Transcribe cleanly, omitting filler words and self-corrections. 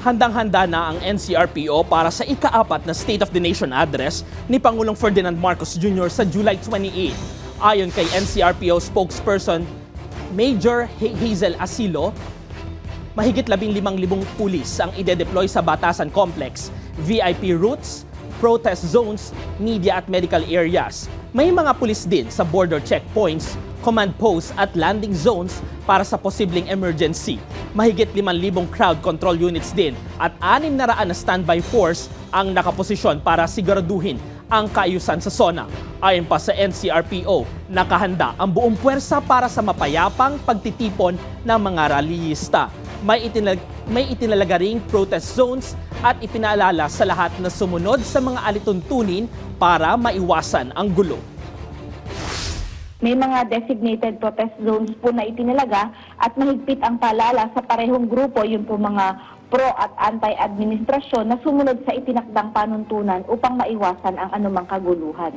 Handang-handa na ang NCRPO para sa ika-4 na State of the Nation address ni Pangulong Ferdinand Marcos Jr. sa July 28. Ayon kay NCRPO spokesperson Major Hazel Asilo, mahigit 15,000 pulis ang ide-deploy sa Batasan Complex, VIP routes, protest zones, media at medical areas. May mga pulis din sa border checkpoints, command posts at landing zones para sa posibleng emergency. Mahigit 5,000 crowd control units din at 600 na standby force ang nakaposisyon para siguraduhin ang kaayusan sa zona. Ayon pa sa NCRPO, nakahanda ang buong puwersa para sa mapayapang pagtitipon ng mga rallyista. May itinalaga ring protest zones at ipinaalala sa lahat na sumunod sa mga alituntunin para maiwasan ang gulo. May mga designated protest zones po na itinalaga at mahigpit ang paalala sa parehong grupo, yun po mga pro at anti-administrasyon na sumunod sa itinakdang panuntunan upang maiwasan ang anumang kaguluhan.